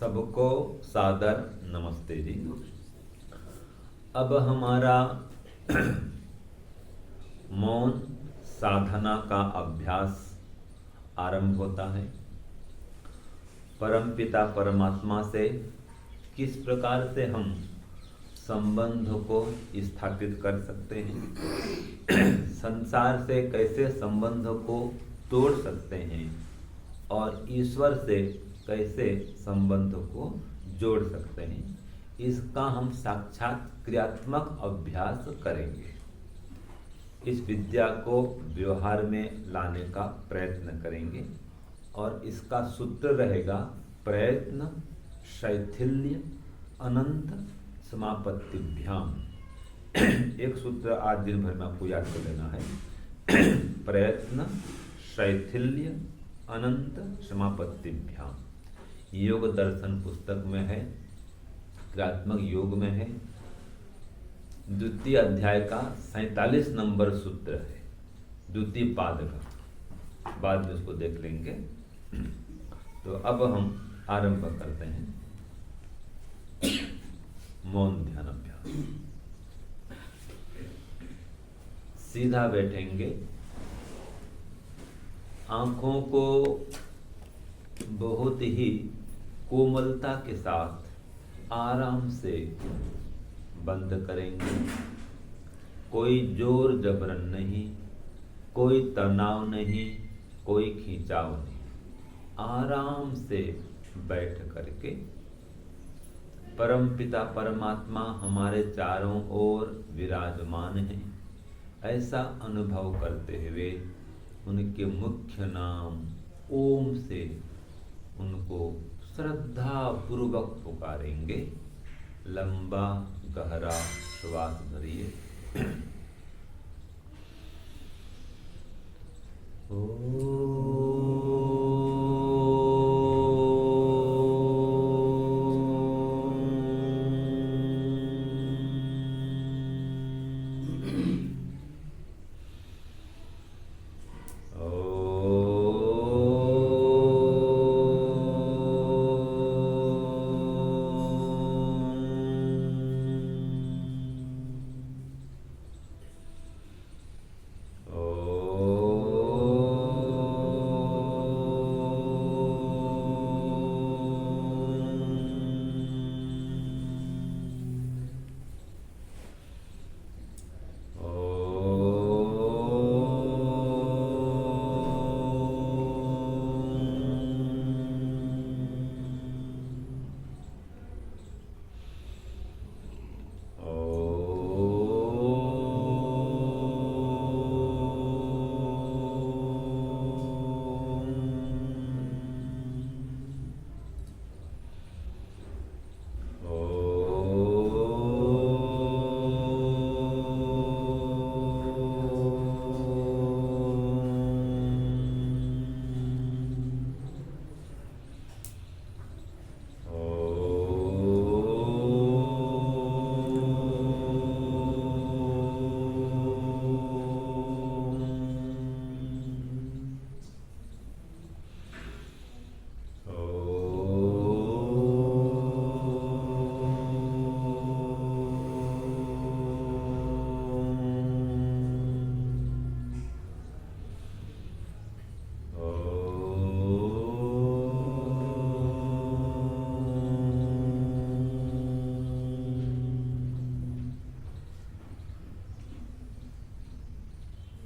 सबको सादर नमस्ते जी। अब हमारा मौन साधना का अभ्यास आरंभ होता है। परमपिता परमात्मा से किस प्रकार से हम संबंध को स्थापित कर सकते हैं, संसार से कैसे संबंध को तोड़ सकते हैं और ईश्वर से कैसे संबंध को जोड़ सकते हैं, इसका हम साक्षात क्रियात्मक अभ्यास करेंगे। इस विद्या को व्यवहार में लाने का प्रयत्न करेंगे और इसका सूत्र रहेगा प्रयत्न शैथिल्य अनंत समापत्तिभ्याम। एक सूत्र आज दिन भर में आपको याद कर लेना है। प्रयत्न शैथिल्य अनंत समापत्तिभ्याम। योग दर्शन पुस्तक में है, क्रियात्मक योग में है। द्वितीय अध्याय का 47 नंबर सूत्र है, द्वितीय पाद का। बाद में उसको देख लेंगे। तो अब हम आरंभ करते हैं मौन ध्यान अभ्यास। सीधा बैठेंगे, आंखों को बहुत ही कोमलता के साथ आराम से बंद करेंगे। कोई जोर जबरन नहीं, कोई तनाव नहीं, कोई खिंचाव नहीं। आराम से बैठ करके परमपिता परमात्मा हमारे चारों ओर विराजमान हैं, ऐसा अनुभव करते हुए उनके मुख्य नाम ओम से उनको श्रद्धा पूर्वक पुकारेंगे। लंबा गहरा श्वास भरिए।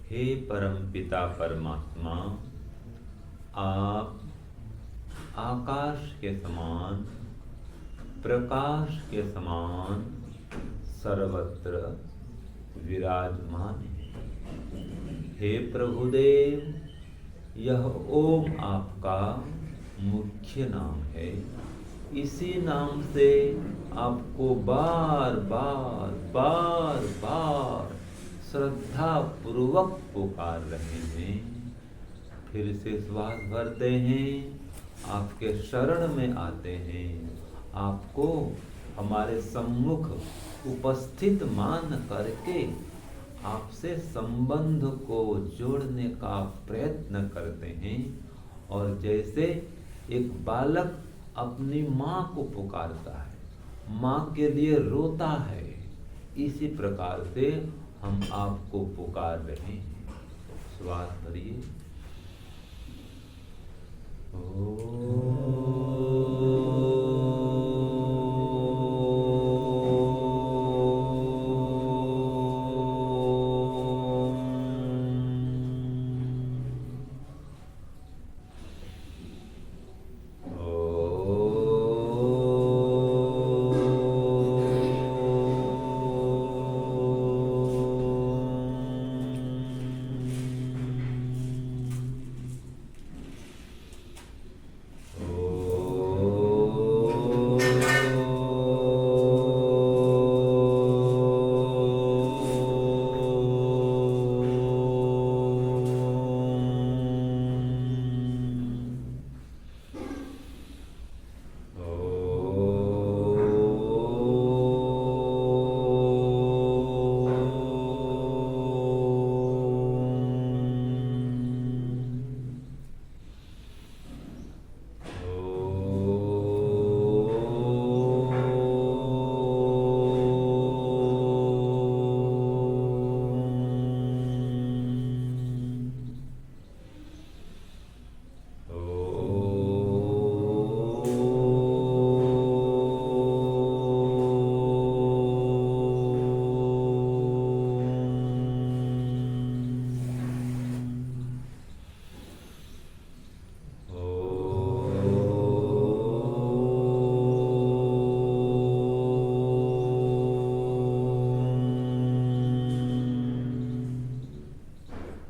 हे परमपिता परमात्मा, आप आकाश के समान, प्रकाश के समान सर्वत्र विराजमान हैं। हे प्रभुदेव, यह ओम आपका मुख्य नाम है। इसी नाम से आपको बार बार बार बार श्रद्धा पूर्वक पुकार रहे हैं। फिर से श्वास भरते हैं, आपके शरण में आते हैं, आपको हमारे सम्मुख उपस्थित मान करके आपसे संबंध को जोड़ने का प्रयत्न करते हैं। और जैसे एक बालक अपनी माँ को पुकारता है, माँ के लिए रोता है, इसी प्रकार से हम आपको पुकार रहे हैं। श्वास भरिए।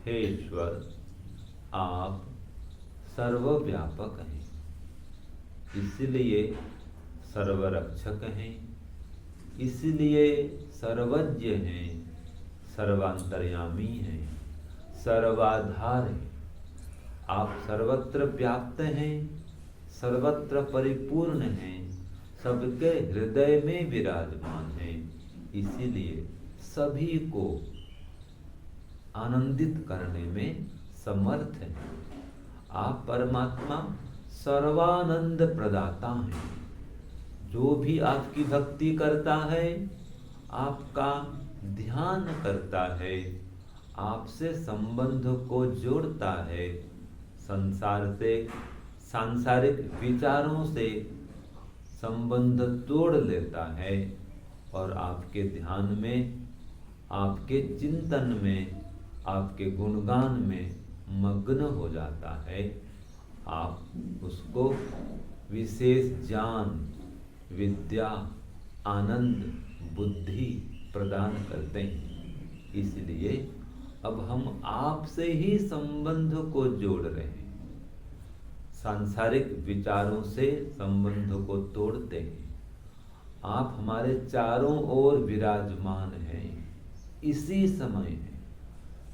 हे ईश्वर, आप सर्वव्यापक हैं, इसलिए सर्वरक्षक हैं, इसलिए सर्वज्ञ हैं, सर्वांतर्यामी हैं, सर्वाधार हैं। आप सर्वत्र व्याप्त हैं, सर्वत्र परिपूर्ण हैं, सबके हृदय में विराजमान हैं, इसीलिए सभी को आनंदित करने में समर्थ है। आप परमात्मा सर्वानंद प्रदाता हैं। जो भी आपकी भक्ति करता है, आपका ध्यान करता है, आपसे संबंध को जोड़ता है, संसार से, सांसारिक विचारों से संबंध तोड़ लेता है और आपके ध्यान में, आपके चिंतन में, आपके गुणगान में मग्न हो जाता है। आप उसको विशेष ज्ञान, विद्या, आनंद, बुद्धि प्रदान करते हैं। इसलिए अब हम आपसे ही संबंध को जोड़ रहे हैं, सांसारिक विचारों से संबंध को तोड़ते हैं। आप हमारे चारों ओर विराजमान हैं, इसी समय हैं,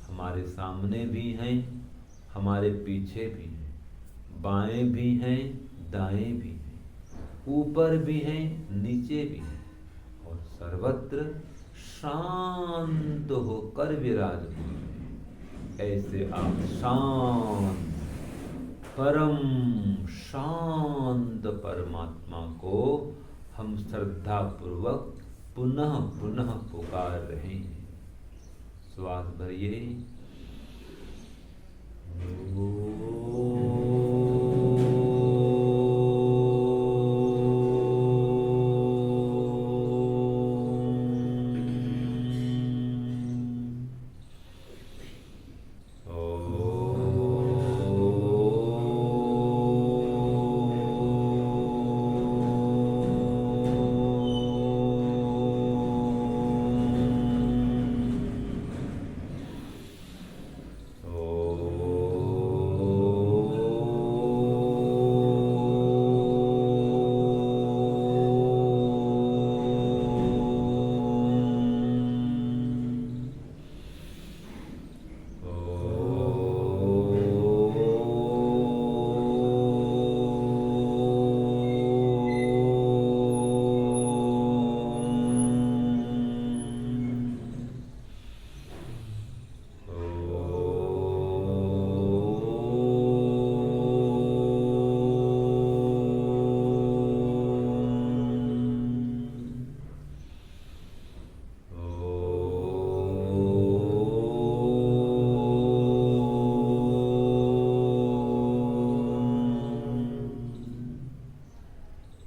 हमारे सामने भी हैं, हमारे पीछे भी हैं, बाएं भी हैं, दाएं भी हैं, ऊपर भी हैं, नीचे भी हैं, और सर्वत्र शांत होकर विराजमान हैं। ऐसे आप शांत, परम शांत परमात्मा को हम श्रद्धा पूर्वक पुनः पुनः पुकार रहे हैं। श्वास भरिए।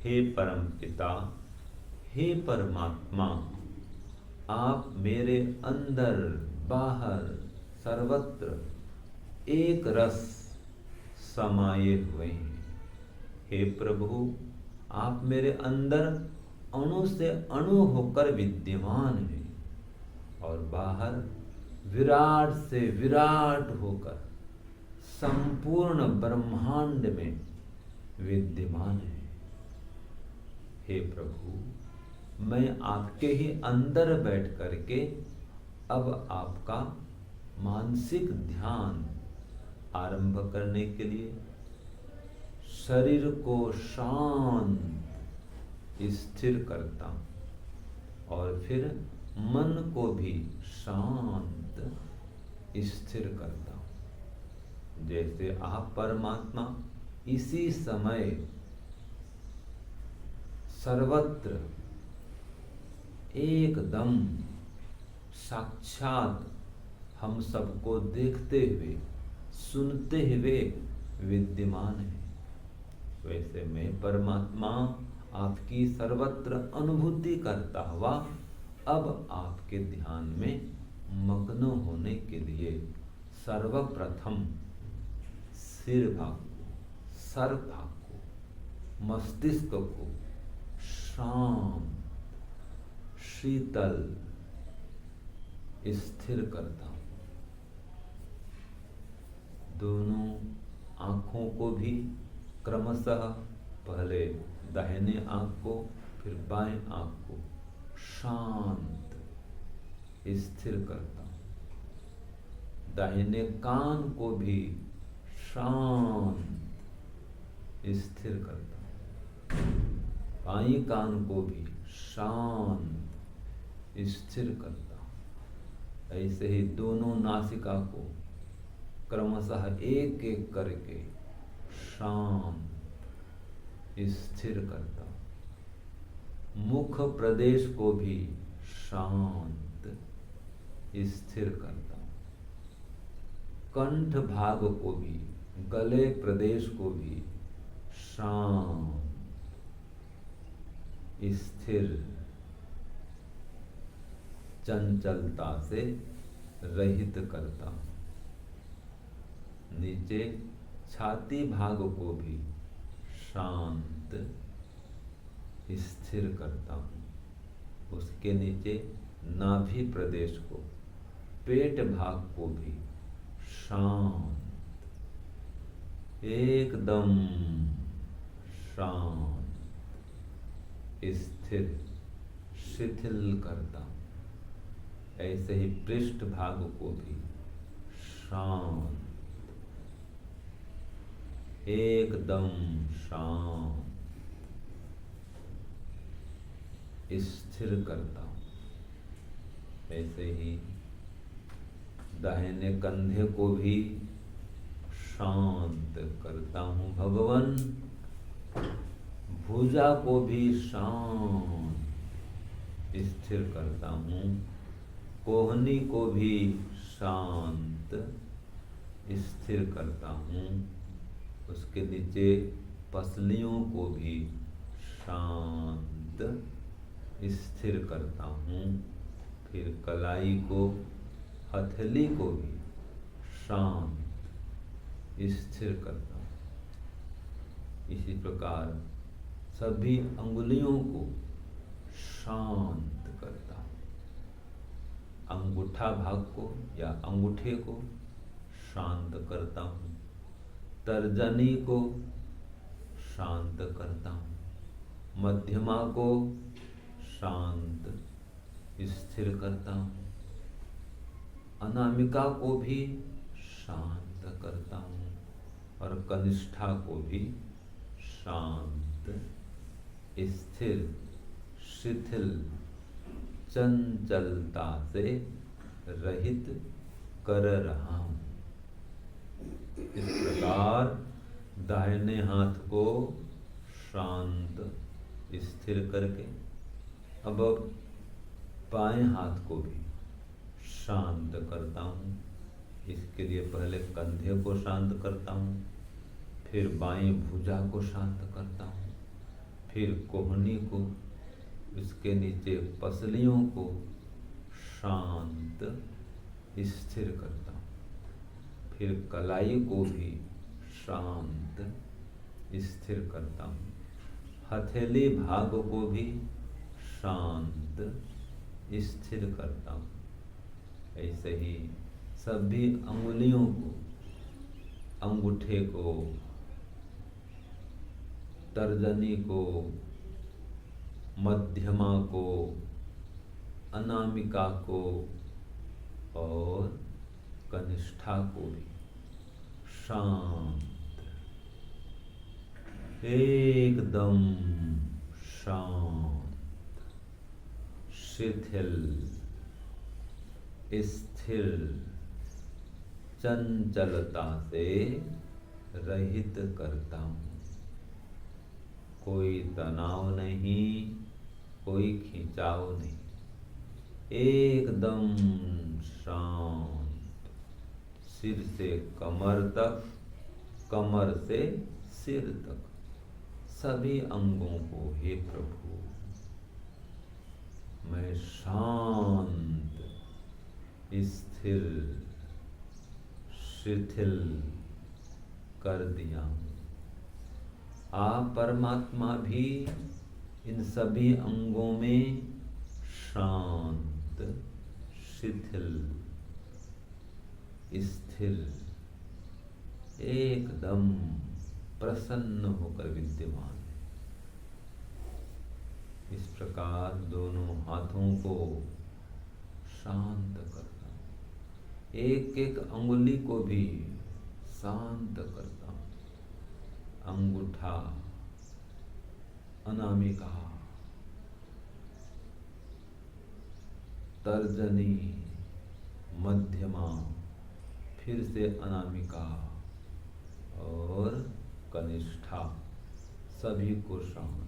हे परम पिता, हे परमात्मा, आप मेरे अंदर बाहर सर्वत्र एक रस समाये हुए हैं। हे प्रभु, आप मेरे अंदर अणु से अणु होकर विद्यमान हैं और बाहर विराट से विराट होकर संपूर्ण ब्रह्मांड में विद्यमान है। हे प्रभु, मैं आपके ही अंदर बैठ करके अब आपका मानसिक ध्यान आरंभ करने के लिए शरीर को शांत स्थिर करता हूं और फिर मन को भी शांत स्थिर करता हूं। जैसे आप परमात्मा इसी समय सर्वत्र एकदम साक्षात हम सबको देखते हुए सुनते हुए विद्यमान है, वैसे मैं परमात्मा आपकी सर्वत्र अनुभूति करता हुआ अब आपके ध्यान में मग्न होने के लिए सर्वप्रथम सिर भाग को, सर भाग को, मस्तिष्क को शांत शीतल स्थिर करता हूं। दोनों आंखों को भी क्रमशः पहले दाहिने आंख को फिर बाएं आंख को शांत स्थिर करता हूं। दाहिने कान को भी शांत स्थिर करता हूं। बाएं कान को भी शांत स्थिर करता हूं। ऐसे ही दोनों नासिका को क्रमशः एक एक करके शांत स्थिर करता हूं। मुख प्रदेश को भी शांत स्थिर करता हूं। कंठ भाग को भी, गले प्रदेश को भी शांत स्थिर चंचलता से रहित करता हूं। नीचे छाती भाग को भी शांत स्थिर करता हूं। उसके नीचे नाभि प्रदेश को, पेट भाग को भी शांत एकदम शांत स्थिर शिथिल करता हूं। ऐसे ही पृष्ठ भाग को भी शांत एकदम शांत स्थिर करता हूं। ऐसे ही दाहिने कंधे को भी शांत करता हूं भगवान। भुजा को भी शांत स्थिर करता हूं। कोहनी को भी शांत स्थिर करता हूं। उसके नीचे पसलियों को भी शांत स्थिर करता हूं। फिर कलाई को, हथेली को भी शांत स्थिर करता हूं। इसी प्रकार सभी अंगुलियों को शांत करता हूं। अंगूठा भाग को या अंगूठे को शांत करता हूं। तर्जनी को शांत करता हूं। मध्यमा को शांत स्थिर करता हूं। अनामिका को भी शांत करता हूं और कनिष्ठा को भी शांत स्थिर शिथिल चंचलता से रहित कर रहा हूं। इस प्रकार दाहिने हाथ को शांत स्थिर करके अब बाएं हाथ को भी शांत करता हूं। इसके लिए पहले कंधे को शांत करता हूं, फिर बाएं भुजा को शांत करता हूं, फिर कोहनी को, इसके नीचे पसलियों को शांत स्थिर करता हूँ। फिर कलाई को भी शांत स्थिर करता हूँ। हथेली भाग को भी शांत स्थिर करता हूँ। ऐसे ही सभी अंगुलियों को, अंगूठे को, तर्जनी को, मध्यमा को, अनामिका को और कनिष्ठा को भी शांत, एकदम शांत, शिथिल, स्थिर, चंचलता से रहित करता हूँ। कोई तनाव नहीं, कोई खिंचाव नहीं, एकदम शांत, सिर से कमर तक, कमर से सिर तक सभी अंगों को, हे प्रभु मैं शांत, स्थिर, शिथिल कर दिया हूँ। आप परमात्मा भी इन सभी अंगों में शांत, शिथिल, स्थिर, एकदम प्रसन्न होकर विद्यमान है। इस प्रकार दोनों हाथों को शांत करता हूँ। एक एक अंगुली को भी शांत करता हूँ। अंगूठा, अनामिका, तर्जनी, मध्यमा, फिर से अनामिका और कनिष्ठा सभी को शांत।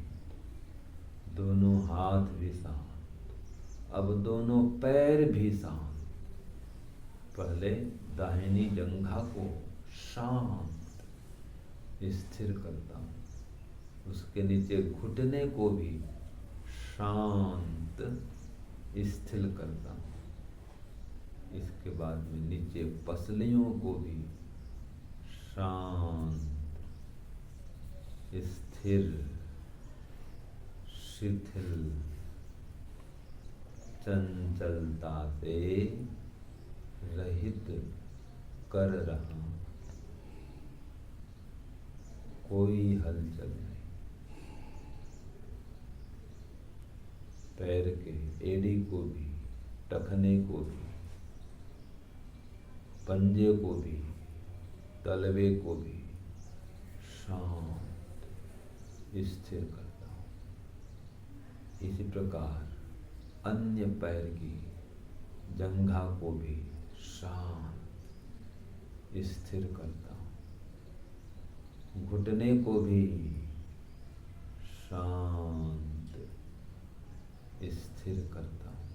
दोनों हाथ भी शांत। अब दोनों पैर भी शांत। पहले दाहिनी जंघा को शांत स्थिर करता हूँ। उसके नीचे घुटने को भी शांत स्थिर करता हूँ। इसके बाद में नीचे पसलियों को भी शांत, स्थिर, शिथिल, चंचलता से रहित कर रहा हूँ। कोई हलचल नहीं। पैर के एड़ी को भी, टखने को भी, पंजे को भी, तलवे को भी शांत स्थिर करता हूँ। इसी प्रकार अन्य पैर की जंघा को भी शांत स्थिर करता हूँ। घुटने को भी शांत स्थिर करता हूँ।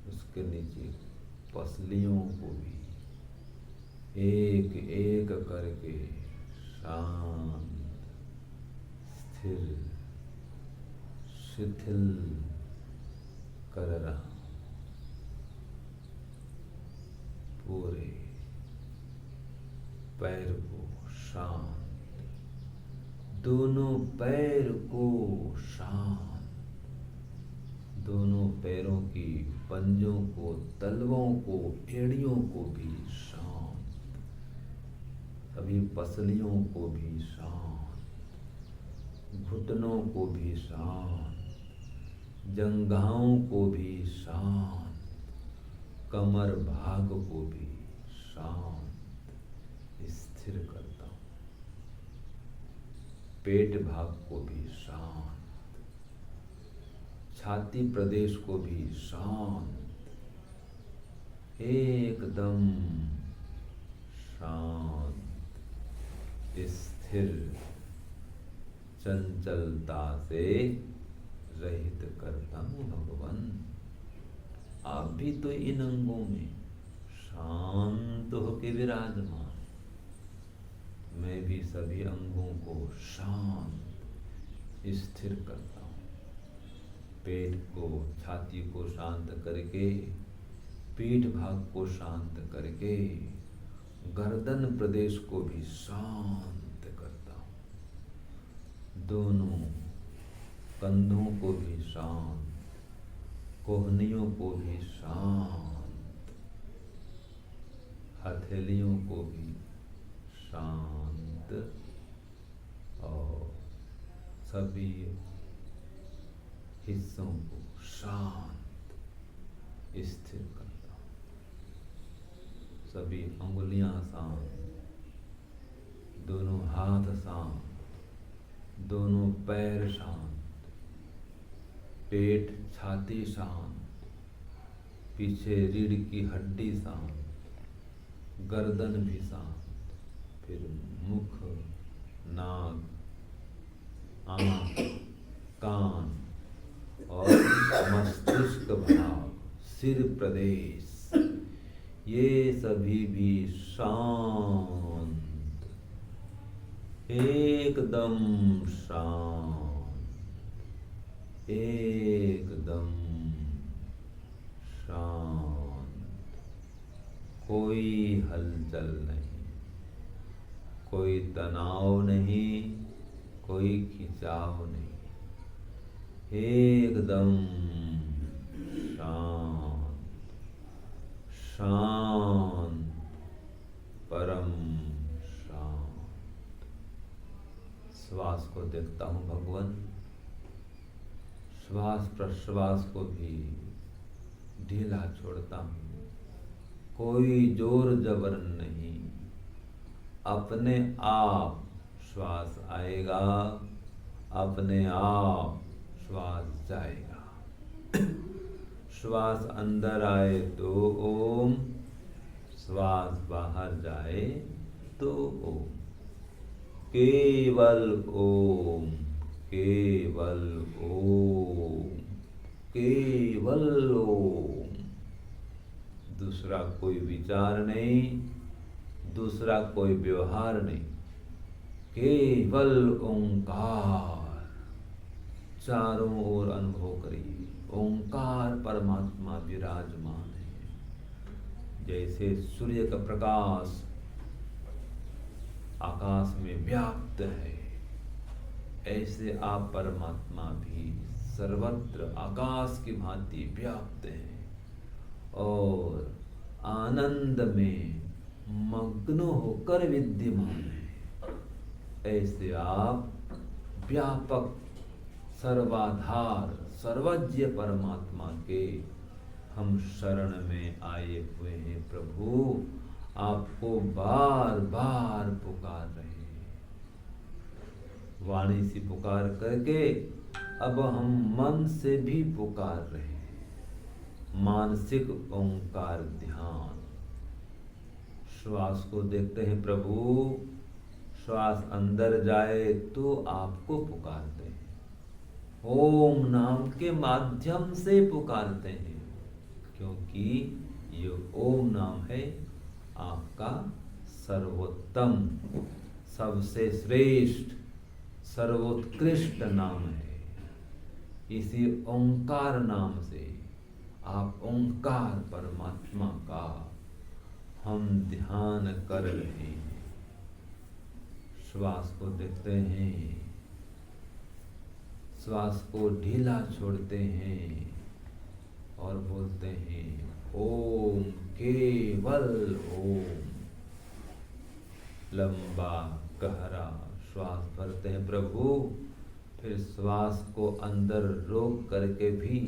उसके नीचे पसलियों को भी एक एक करके शांत, स्थिर, शिथिल कर रहा हूँ। पूरे पैर को शांत, दोनों पैर को शांत, दोनों पैरों की पंजों को, तलवों को, एड़ियों को भी शांत, सभी पसलियों को भी शांत, घुटनों को भी शांत, जंघाओं को भी शांत, कमर भाग को भी शांत स्थिर करता हूँ। पेट भाग को भी शांत, छाती प्रदेश को भी शांत, एकदम शांत, स्थिर, चंचलता से रहित करता हूँ। भगवान आप भी तो इन अंगों में शांत होकर विराजमान, मैं भी सभी अंगों को शांत, स्थिर करता हूँ। पेट को, छाती को शांत करके, पीठ भाग को शांत करके, गर्दन प्रदेश को भी शांत करता हूँ। दोनों कंधों को भी शांत, कोहनियों को भी शांत, हथेलियों को भी शांत और सभी हिस्सों को शांत स्थिर करता हूँ। सभी अंगुलियां शांत, दोनों हाथ शांत, दोनों पैर शांत, पेट छाती शांत, पीछे रीढ़ की हड्डी शांत, गर्दन भी शांत, फिर मुख, नाक, आंख, कान और मस्तिष्क भाग, सिर प्रदेश, ये सभी भी शांत, एकदम शांत, एकदम शांत। कोई हलचल नहीं, कोई तनाव नहीं, कोई खिंचाव नहीं, एकदम शांत, शांत, परम शांत। श्वास को देखता हूँ भगवान, श्वास प्रश्वास को भी ढीला छोड़ता हूँ, कोई जोर जबर नहीं, अपने आप श्वास आएगा, अपने आप श्वास जाएगा। श्वास अंदर आए तो ओम, श्वास बाहर जाए तो ओम, केवल ओम, केवल ओम, केवल ओम। दूसरा कोई विचार नहीं, दूसरा कोई व्यवहार नहीं, केवल ओंकार। चारों ओर अनुभव करिए, ओंकार परमात्मा विराजमान है। जैसे सूर्य का प्रकाश आकाश में व्याप्त है, ऐसे आप परमात्मा भी सर्वत्र आकाश की भांति व्याप्त है और आनंद में मग्न होकर विद्यमान है। ऐसे आप व्यापक, सर्वाधार, सर्वज्ञ परमात्मा के हम शरण में आए हुए हैं। प्रभु आपको बार बार पुकार रहे हैं, वाणी से पुकार करके अब हम मन से भी पुकार रहे हैं। मानसिक ओंकार ध्यान। श्वास को देखते हैं प्रभु, श्वास अंदर जाए तो आपको पुकारते हैं, ओम नाम के माध्यम से पुकारते हैं, क्योंकि ये ओम नाम है आपका सर्वोत्तम, सबसे श्रेष्ठ, सर्वोत्कृष्ट नाम है। इसी ओंकार नाम से आप ओंकार परमात्मा का हम ध्यान कर रहे हैं। श्वास को देखते हैं, श्वास को ढीला छोड़ते हैं और बोलते हैं ओम, केवल ओम। लंबा गहरा श्वास भरते हैं प्रभु, फिर श्वास को अंदर रोक करके भी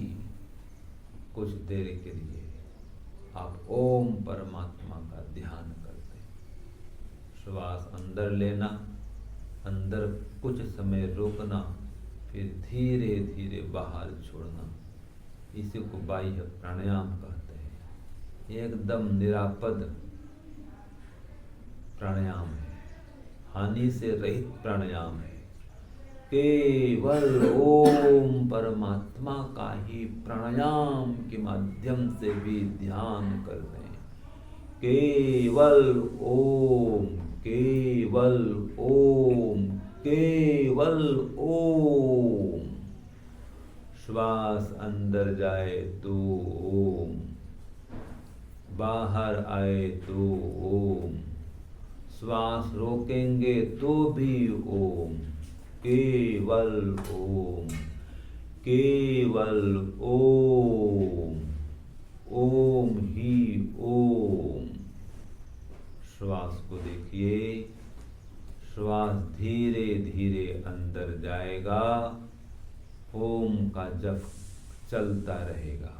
कुछ देर के लिए आप ओम परमात्मा का ध्यान करते हैं। श्वास अंदर लेना, अंदर कुछ समय रोकना, फिर धीरे धीरे बाहर छोड़ना, इसी को बाह्य प्राणायाम कहते हैं। एकदम निरापद प्राणायाम है, हानि से रहित प्राणायाम है। केवल ओम परमात्मा का ही प्राणायाम के माध्यम से भी ध्यान कर रहे हैं। केवल ओम, केवल ओम, केवल ओम। श्वास अंदर जाए तो ओम, बाहर आए तो ओम, श्वास रोकेंगे तो भी ओम। केवल ओम, केवल ओम, ओम ही ओम। श्वास को देखिए, श्वास धीरे धीरे अंदर जाएगा, ओम का जप चलता रहेगा।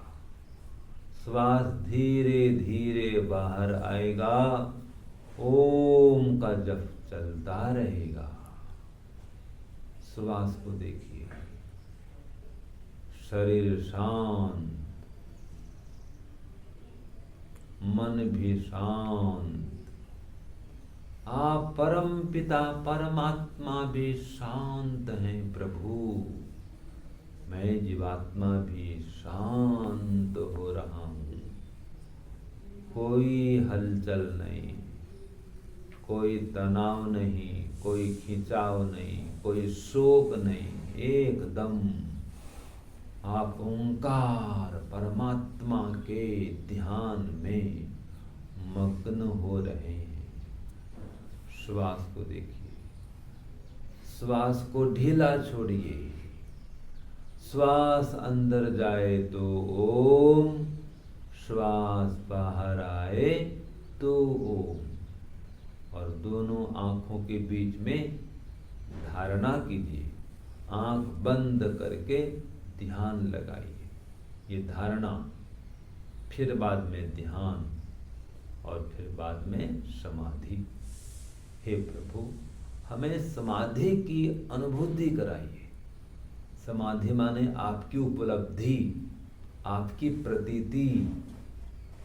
श्वास धीरे धीरे बाहर आएगा, ओम का जप चलता रहेगा। श्वास को देखिए, शरीर शांत, मन भी शांत, आप परम पिता परमात्मा भी शांत हैं प्रभु। मैं जीवात्मा भी शांत हो रहा हूं। कोई हलचल नहीं, कोई तनाव नहीं, कोई खिंचाव नहीं, कोई शोक नहीं। एकदम आप ओंकार परमात्मा के ध्यान में मग्न हो रहे हैं। श्वास को देखिए, श्वास को ढीला छोड़िए। श्वास अंदर जाए तो ओम, श्वास बाहर आए तो ओम। और दोनों आंखों के बीच में धारणा कीजिए, आंख बंद करके ध्यान लगाइए। ये धारणा, फिर बाद में ध्यान और फिर बाद में समाधि। हे प्रभु, हमें समाधि की अनुभूति कराइए। समाधि माने आपकी उपलब्धि, आपकी प्रतीति,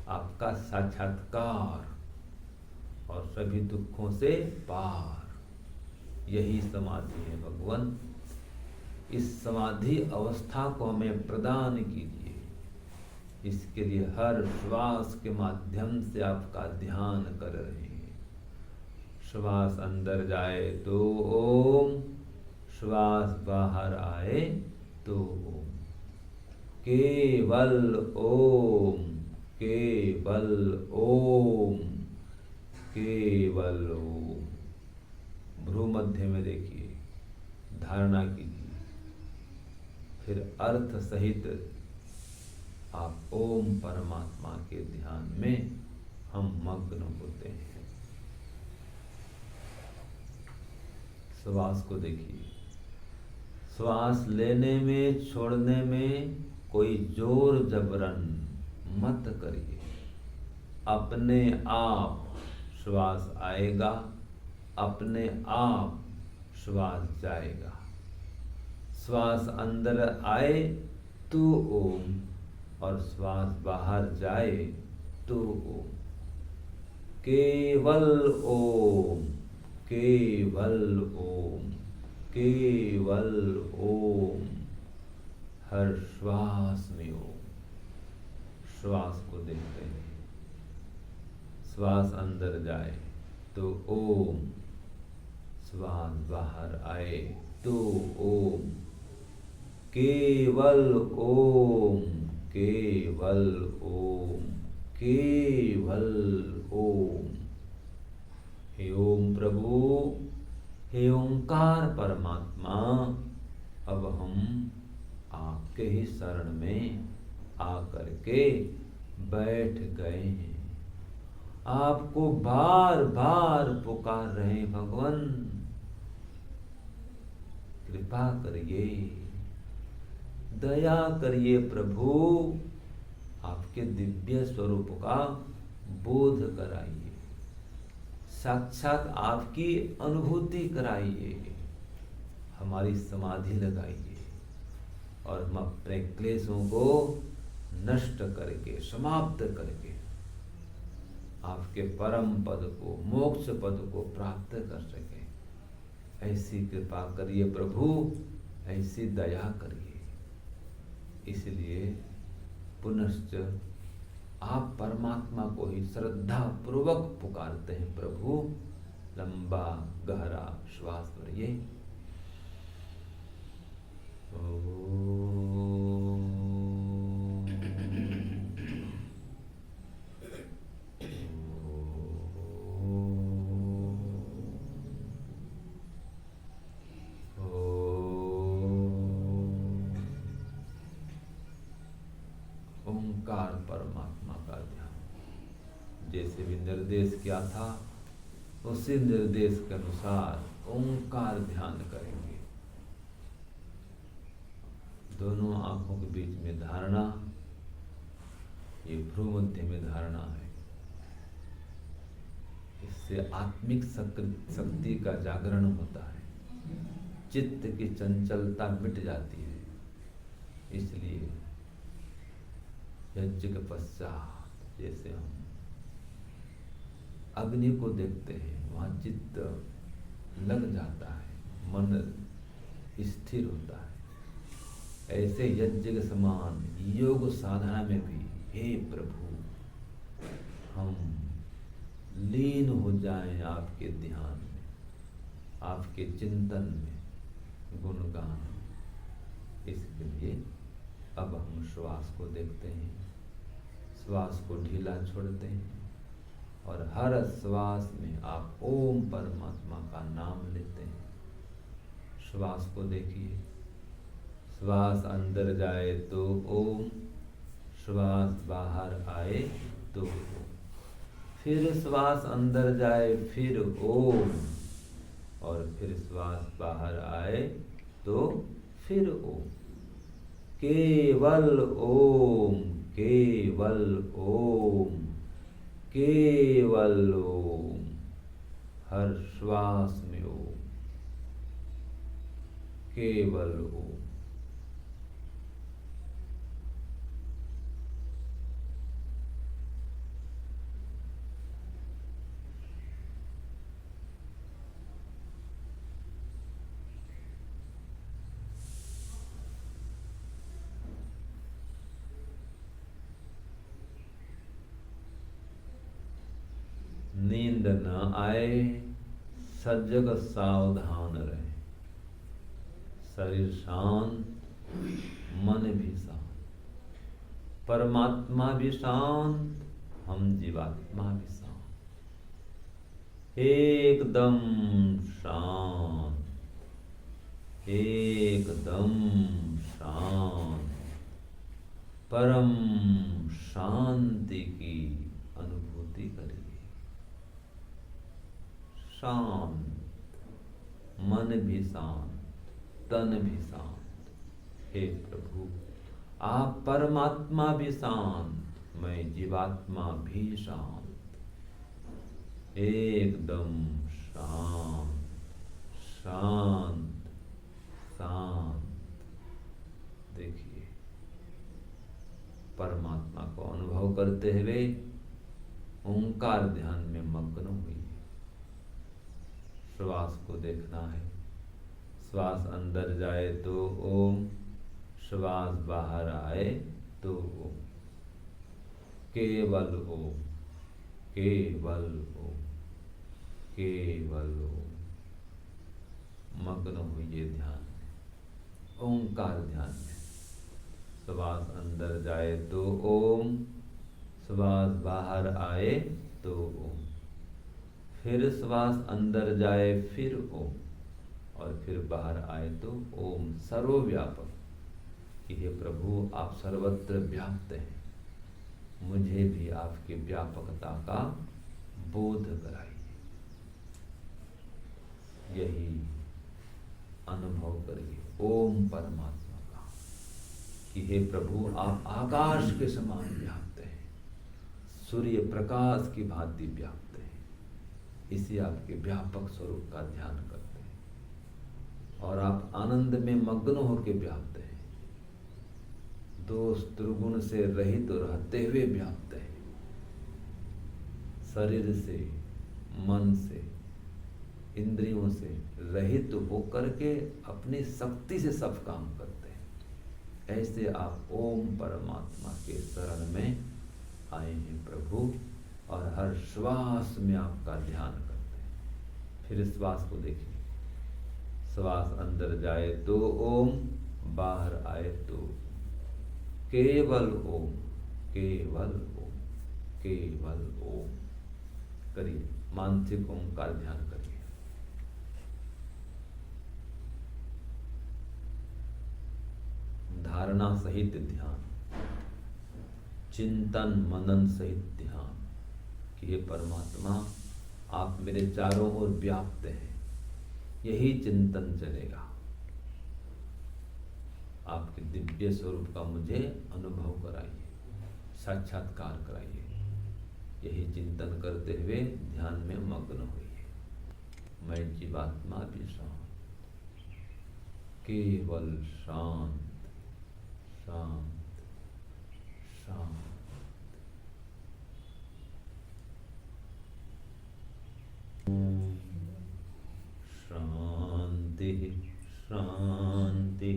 आपका साक्षात्कार और सभी दुखों से पार। यही समाधि है भगवान। इस समाधि अवस्था को हमें प्रदान कीजिए। इसके लिए हर श्वास के माध्यम से आपका ध्यान कर रहे हैं। श्वास अंदर जाए तो ओम, श्वास बाहर आए तो ओम। केवल ओम, केवल ओम, केवल ओम। भ्रू मध्य में देखिए, धारणा कीजिए, फिर अर्थ सहित आप ओम परमात्मा के ध्यान में हम मग्न होते हैं। श्वास को देखिए, श्वास लेने में छोड़ने में कोई जोर जबरन मत करिए। अपने आप श्वास आएगा, अपने आप श्वास जाएगा। श्वास अंदर आए तो ओम और श्वास बाहर जाए तो ओम। केवल ओम, केवल ओम, केवल ओम। हर श्वास में ओम। श्वास को देखते हैं, श्वास अंदर जाए तो ओम, श्वास बाहर आए तो ओम। केवल ओम, केवल ओम, केवल ओम। हे ओम प्रभु, हे ओंकार परमात्मा, अब हम आपके ही शरण में आकर के बैठ गए हैं। आपको बार बार पुकार रहे हैं भगवान, कृपा करिए, दया करिए प्रभु, आपके दिव्य स्वरूप का बोध कराइए, साक्षात आपकी अनुभूति कराइए, हमारी समाधि लगाइए और हम अपने क्लेशों को नष्ट करके, समाप्त करके आपके परम पद को, मोक्ष पद को प्राप्त कर सके। ऐसी कृपा करिए प्रभु, ऐसी दया करिए। इसलिए पुनश्च आप परमात्मा को ही श्रद्धा पूर्वक पुकारते हैं। प्रभु, लंबा गहरा श्वास भरिए जैसे भी निर्देश किया था उसी निर्देश के अनुसार ओंकार ध्यान करेंगे। दोनों आंखों के बीच में धारणा, ये भ्रू मध्य में धारणा है। इससे आत्मिक शक्ति का जागरण होता है, चित्त की चंचलता मिट जाती है। इसलिए यज्ञ के पश्चात जैसे हम अग्नि को देखते हैं, वहाँ चित्त लग जाता है, मन स्थिर होता है। ऐसे यज्ञ के समान योग साधना में भी हे प्रभु हम लीन हो जाएं आपके ध्यान में, आपके चिंतन में, गुणगान। इसके लिए अब हम श्वास को देखते हैं, श्वास को ढीला छोड़ते हैं और हर श्वास में आप ओम परमात्मा का नाम लेते हैं। श्वास को देखिए, श्वास अंदर जाए तो ओम, श्वास बाहर आए तो ओम, फिर श्वास अंदर जाए फिर ओम, और फिर श्वास बाहर आए तो फिर ओम। केवल ओम, केवल ओम, केवल ओम, हर श्वास में ओम, केवल ओम। नींद न आए, सजग सावधान रहे। शरीर शांत, मन भी शांत, परमात्मा भी शांत, हम जीवात्मा भी शांत। एकदम शांत, एकदम शांत, परम शांति की अनुभूति करिए। शांत, मन भी शांत, तन भी शांत। हे प्रभु आप परमात्मा भी शांत, मैं जीवात्मा भी शांत, एकदम शांत, शांत, शांत। देखिए परमात्मा को अनुभव करते हुए ओंकार ध्यान में मग्न हुई। श्वास को देखना है, श्वास अंदर जाए तो ओम, श्वास बाहर आए तो ओम, केवल ओम, केवल ओम, केवल ओम। मग्न हुई ध्यान में, ओंकार ध्यान में। श्वास अंदर जाए तो ओम, श्वास बाहर आए तो ओम, फिर श्वास अंदर जाए फिर ओम, और फिर बाहर आए तो ओम। सर्वव्यापक कि हे प्रभु आप सर्वत्र व्याप्त हैं, मुझे भी आपकी व्यापकता का बोध कराइए। यही अनुभव करिए ओम परमात्मा का कि हे प्रभु आप आकाश के समान व्याप्त हैं, सूर्य प्रकाश की भांति व्याप्त है। इसी आपके व्यापक स्वरूप का ध्यान करते हैं और आप आनंद में मग्न होकर व्याप्त हैं, दोष दुर्गुण से रहित रहते हुए व्याप्त है। शरीर से, मन से, इंद्रियों से रहित होकर के अपनी शक्ति से सब काम करते हैं। ऐसे आप ओम परमात्मा के शरण में आए हैं प्रभु, और हर श्वास में आपका ध्यान करते हैं। फिर श्वास को देखिए, श्वास अंदर जाए तो ओम, बाहर आए तो केवल ओम, केवल ओम, केवल ओम। करिए मानसिक ओंकार ध्यान करिए। धारणा सहित ध्यान, चिंतन मनन सहित ध्यान, कि हे परमात्मा, आप मेरे चारों ओर व्याप्त हैं। यही चिंतन चलेगा। आपके दिव्य स्वरूप का मुझे अनुभव कराइए, साक्षात्कार कराइए। यही चिंतन करते हुए ध्यान में मग्न होइए। मैं जीवात्मा भी शांत, केवल शांत शांत शांत। शांति शांति